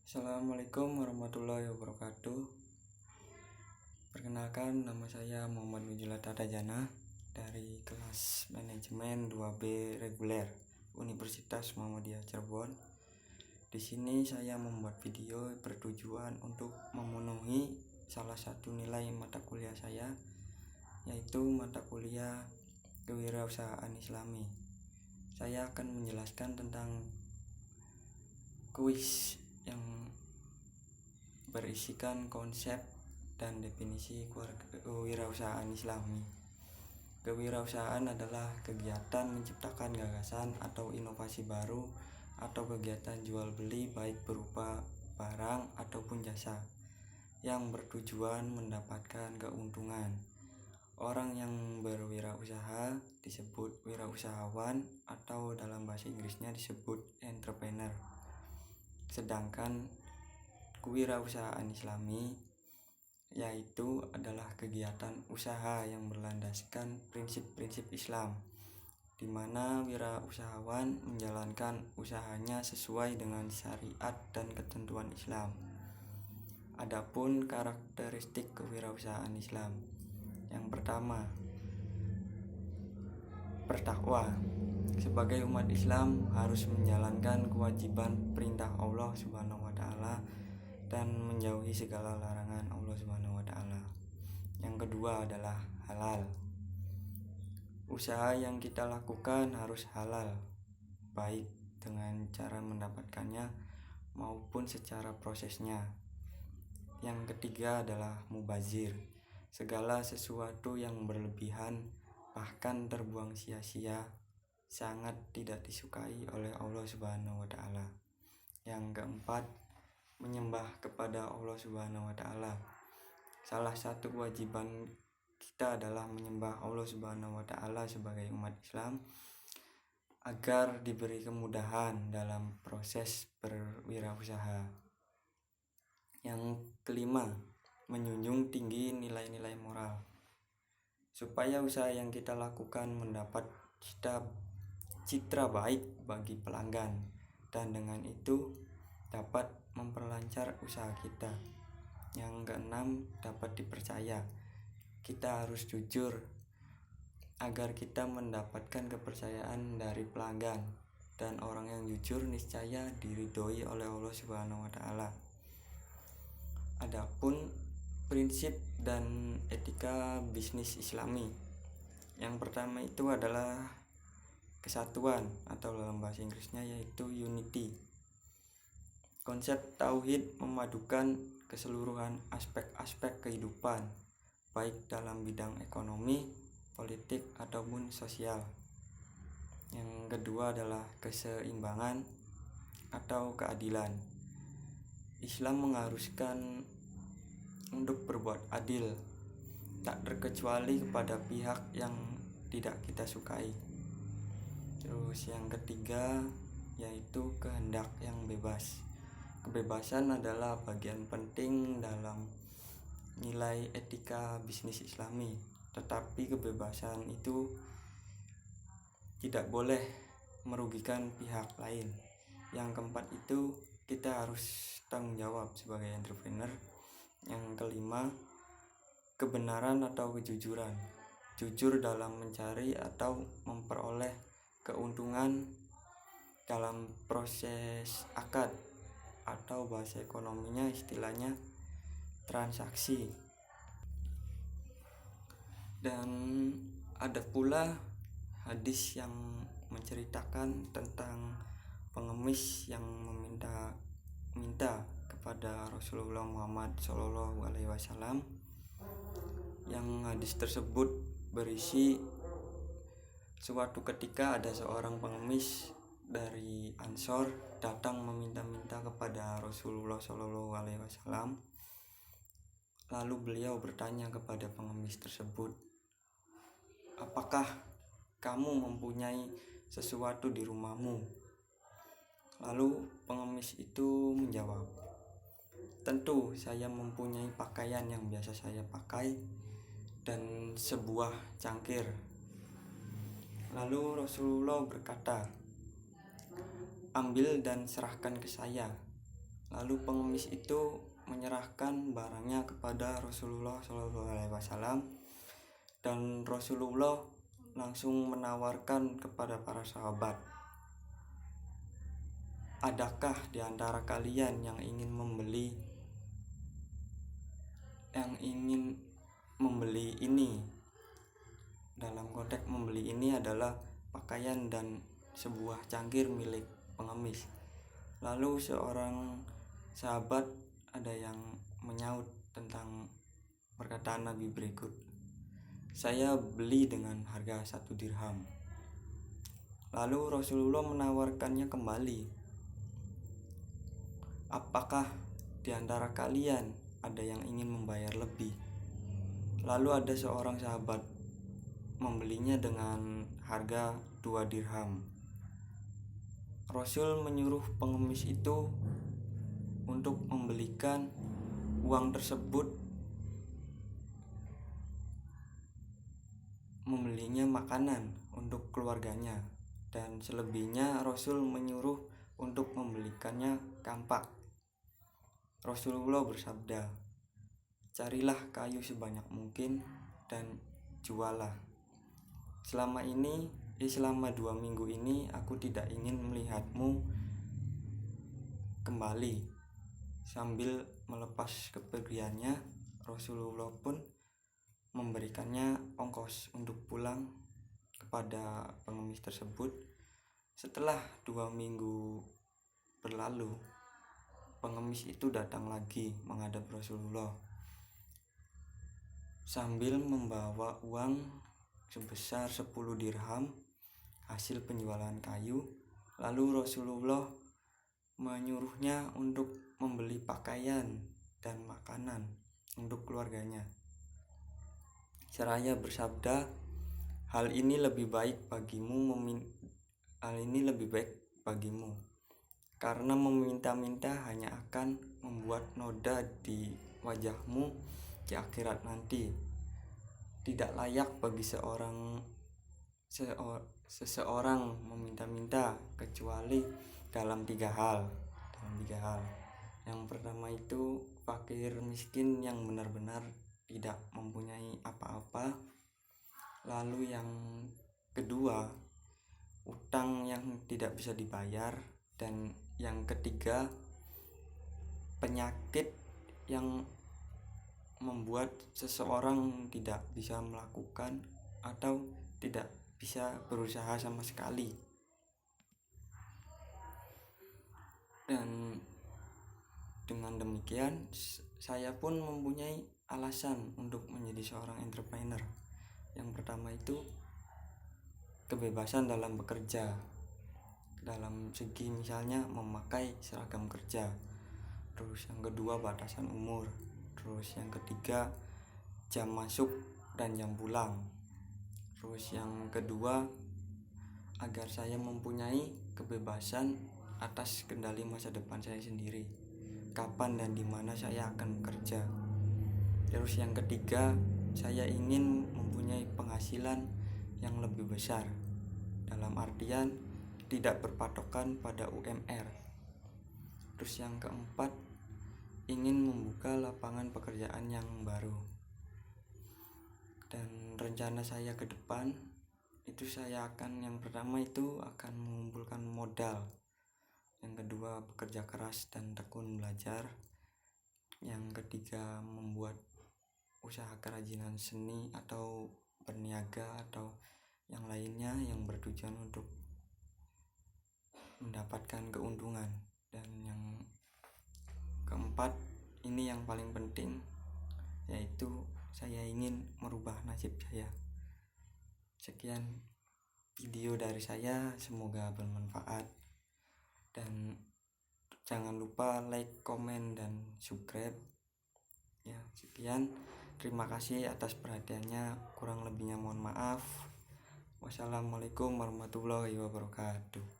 Assalamualaikum warahmatullahi wabarakatuh. Perkenalkan, nama saya Muhammad Wijilat Adajana dari kelas manajemen 2B reguler Universitas Muhammadiyah Cirebon. Di sini saya membuat video bertujuan untuk memenuhi salah satu nilai mata kuliah saya, yaitu mata kuliah Kewirausahaan Islami. Saya akan menjelaskan tentang kuis yang berisikan konsep dan definisi kewirausahaan Islami. Kewirausahaan adalah kegiatan menciptakan gagasan atau inovasi baru atau kegiatan jual beli baik berupa barang ataupun jasa yang bertujuan mendapatkan keuntungan. Orang yang berwirausaha disebut wirausahawan atau dalam bahasa Inggrisnya disebut entrepreneur. Sedangkan kewirausahaan Islami yaitu adalah kegiatan usaha yang berlandaskan prinsip-prinsip Islam, di mana wirausahawan menjalankan usahanya sesuai dengan syariat dan ketentuan Islam. Adapun karakteristik kewirausahaan Islam, yang pertama, bertakwa. Sebagai umat Islam harus menjalankan kewajiban perintah Allah Subhanahu wa taala dan menjauhi segala larangan Allah Subhanahu wa taala. Yang kedua adalah halal. Usaha yang kita lakukan harus halal, baik dengan cara mendapatkannya maupun secara prosesnya. Yang ketiga adalah mubazir. Segala sesuatu yang berlebihan bahkan terbuang sia-sia sangat tidak disukai oleh Allah Subhanahu wa taala. Yang keempat, menyembah kepada Allah Subhanahu wa taala. Salah satu kewajiban kita adalah menyembah Allah Subhanahu wa taala sebagai umat Islam agar diberi kemudahan dalam proses berwirausaha. Yang kelima, menjunjung tinggi nilai-nilai moral. Supaya usaha yang kita lakukan mendapat citra baik bagi pelanggan, dan dengan itu dapat memperlancar usaha kita. Yang keenam, dapat dipercaya. Kita harus jujur agar kita mendapatkan kepercayaan dari pelanggan, dan orang yang jujur niscaya diridhoi oleh Allah Subhanahu wa taala. Adapun prinsip dan etika bisnis Islami, yang pertama itu adalah kesatuan atau dalam bahasa Inggrisnya yaitu unity. Konsep tauhid memadukan keseluruhan aspek-aspek kehidupan, baik dalam bidang ekonomi, politik ataupun sosial. Yang kedua adalah keseimbangan atau keadilan. Islam mengharuskan untuk berbuat adil, tak terkecuali kepada pihak yang tidak kita sukai. Terus yang ketiga yaitu kehendak yang bebas. Kebebasan adalah bagian penting dalam nilai etika bisnis Islami, tetapi kebebasan itu tidak boleh merugikan pihak lain. Yang keempat itu kita harus tanggung jawab sebagai entrepreneur. Yang kelima, kebenaran atau kejujuran. Jujur dalam mencari atau memperoleh keuntungan dalam proses akad, atau bahasa ekonominya istilahnya transaksi. Dan ada pula hadis yang menceritakan tentang pengemis yang meminta kepada Rasulullah Muhammad SAW, yang hadis tersebut berisi suatu ketika ada seorang pengemis dari Ansor datang meminta-minta kepada Rasulullah SAW. Lalu beliau bertanya kepada pengemis tersebut, "Apakah kamu mempunyai sesuatu di rumahmu?" Lalu pengemis itu menjawab, "Tentu saya mempunyai pakaian yang biasa saya pakai dan sebuah cangkir." Lalu Rasulullah berkata, "Ambil dan serahkan ke saya." Lalu pengemis itu menyerahkan barangnya kepada Rasulullah SAW, dan Rasulullah langsung menawarkan kepada para sahabat, adakah di antara kalian yang ingin membeli ini? Dalam konteks membeli ini adalah pakaian dan sebuah cangkir milik pengemis. Lalu seorang sahabat ada yang menyaut tentang perkataan Nabi berikut, saya beli dengan harga 1 dirham. Lalu Rasulullah menawarkannya kembali, apakah di antara kalian ada yang ingin membayar lebih? Lalu ada seorang sahabat membelinya dengan harga 2 dirham. Rasul menyuruh pengemis itu untuk membelikan uang tersebut, membelinya makanan untuk keluarganya, dan selebihnya Rasul menyuruh untuk membelikannya kampak. Rasulullah bersabda, carilah kayu sebanyak mungkin dan jualah. Selama 2 minggu ini aku tidak ingin melihatmu kembali. Sambil melepas kepergiannya, Rasulullah pun memberikannya ongkos untuk pulang kepada pengemis tersebut. Setelah 2 minggu berlalu, pengemis itu datang lagi menghadap Rasulullah sambil membawa uang sebesar 10 dirham hasil penjualan kayu. Lalu Rasulullah menyuruhnya untuk membeli pakaian dan makanan untuk keluarganya, seraya bersabda, hal ini lebih baik bagimu karena meminta-minta hanya akan membuat noda di wajahmu di akhirat nanti. Tidak layak bagi seseorang meminta-minta kecuali dalam tiga hal. Yang pertama itu fakir miskin yang benar-benar tidak mempunyai apa-apa. Lalu yang kedua, utang yang tidak bisa dibayar. Dan yang ketiga, penyakit yang membuat seseorang tidak bisa melakukan atau tidak bisa berusaha sama sekali. Dan dengan demikian saya pun mempunyai alasan untuk menjadi seorang entrepreneur. Yang pertama itu kebebasan dalam bekerja, dalam segi misalnya memakai seragam kerja. Terus yang kedua batasan umur. Terus yang ketiga jam masuk dan jam pulang. Terus yang kedua agar saya mempunyai kebebasan atas kendali masa depan saya sendiri, kapan dan di mana saya akan bekerja. Terus yang ketiga, saya ingin mempunyai penghasilan yang lebih besar, dalam artian tidak berpatokan pada UMR. Terus yang keempat, ingin membuka lapangan pekerjaan yang baru. Dan rencana saya ke depan itu saya akan, yang pertama itu akan mengumpulkan modal. Yang kedua bekerja keras dan tekun belajar. Yang ketiga membuat usaha kerajinan seni atau berniaga atau yang lainnya yang bertujuan untuk mendapatkan keuntungan. Dan yang keempat, ini yang paling penting, yaitu saya ingin merubah nasib saya. Sekian video dari saya, semoga bermanfaat. Dan jangan lupa like, komen, dan subscribe. Ya, sekian. Terima kasih atas perhatiannya. Kurang lebihnya mohon maaf. Wassalamualaikum warahmatullahi wabarakatuh.